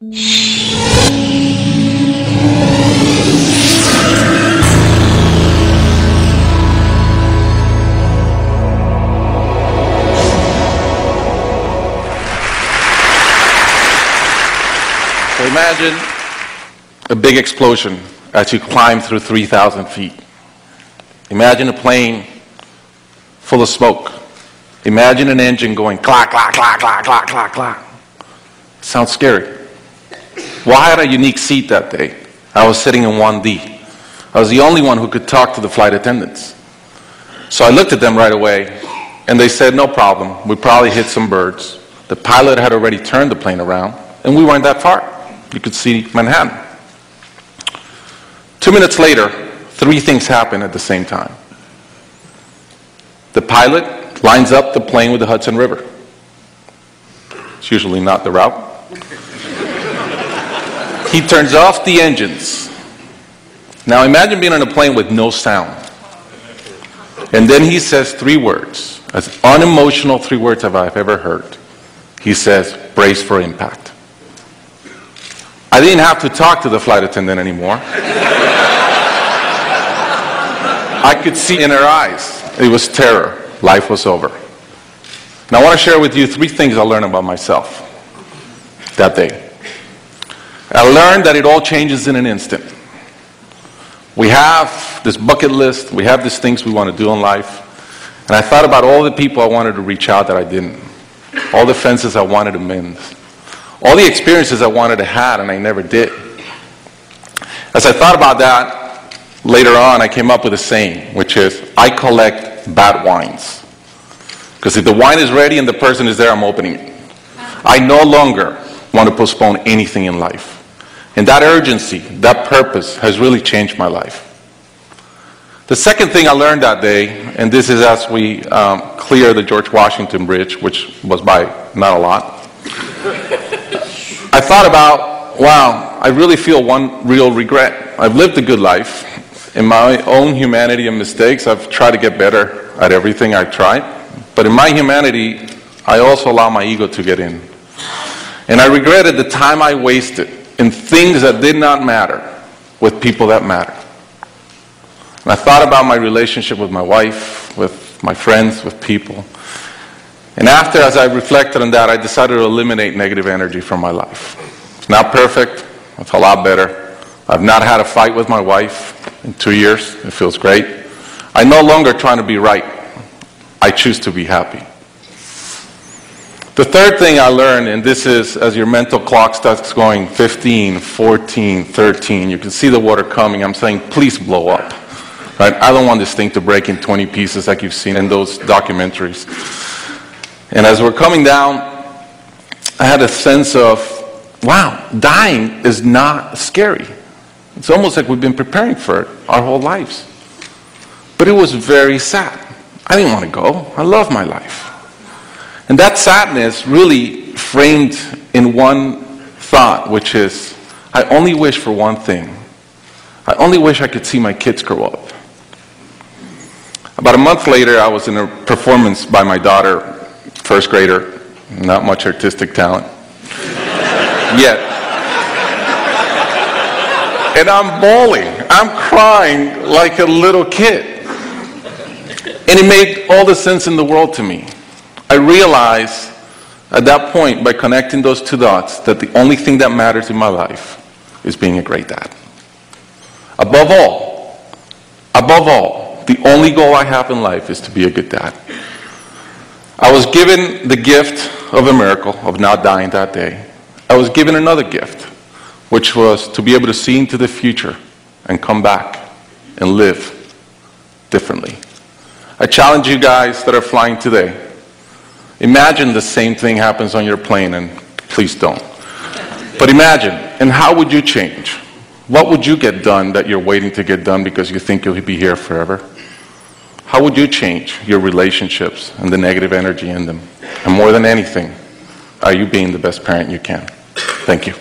So imagine a big explosion as you climb through 3,000 feet. Imagine a plane full of smoke. Imagine an engine going clack, clack, clack, clack, clack, clack, clack. Sounds scary. Well, I had a unique seat that day. I was sitting in 1D. I was the only one who could talk to the flight attendants. So I looked at them right away, and they said, no problem. We probably hit some birds. The pilot had already turned the plane around, and we weren't that far. You could see Manhattan. 2 minutes later, 3 things happened at the same time. The pilot lines up the plane with the Hudson River. It's usually not the route. He turns off the engines. Now imagine being on a plane with no sound. And then he says 3 words, as unemotional 3 words as I've ever heard. He says, brace for impact. I didn't have to talk to the flight attendant anymore. I could see in her eyes. It was terror. Life was over. Now I want to share with you 3 things I learned about myself that day. I learned that it all changes in an instant. We have this bucket list. We have these things we want to do in life. And I thought about all the people I wanted to reach out that I didn't. All the fences I wanted to mend. All the experiences I wanted to have and I never did. As I thought about that, later on I came up with a saying, which is, I collect bad wines. Because if the wine is ready and the person is there, I'm opening it. I no longer want to postpone anything in life. And that urgency, that purpose has really changed my life. The second thing I learned that day, and this is as we clear the George Washington Bridge, which was by not a lot. I thought about, wow, I really feel one real regret. I've lived a good life. In my own humanity and mistakes, I've tried to get better at everything I've tried. But in my humanity, I also allow my ego to get in. And I regretted the time I wasted in things that did not matter with people that mattered. And I thought about my relationship with my wife, with my friends, with people. And after, as I reflected on that, I decided to eliminate negative energy from my life. It's not perfect. It's a lot better. I've not had a fight with my wife in 2 years. It feels great. I'm no longer trying to be right. I choose to be happy. The third thing I learned, and this is as your mental clock starts going 15, 14, 13, you can see the water coming. I'm saying, please blow up. Right? I don't want this thing to break in 20 pieces like you've seen in those documentaries. And as we're coming down, I had a sense of, wow, dying is not scary. It's almost like we've been preparing for it our whole lives. But it was very sad. I didn't want to go. I love my life. And that sadness really framed in one thought, which is, I only wish for one thing. I only wish I could see my kids grow up. About a month later, I was in a performance by my daughter, first grader, not much artistic talent, yet. And I'm bawling, I'm crying like a little kid. And it made all the sense in the world to me. I realized at that point, by connecting those 2 dots, that the only thing that matters in my life is being a great dad. Above all, the only goal I have in life is to be a good dad. I was given the gift of a miracle of not dying that day. I was given another gift, which was to be able to see into the future and come back and live differently. I challenge you guys that are flying today. Imagine the same thing happens on your plane, and please don't. But imagine, and how would you change? What would you get done that you're waiting to get done because you think you'll be here forever? How would you change your relationships and the negative energy in them? And more than anything, are you being the best parent you can? Thank you.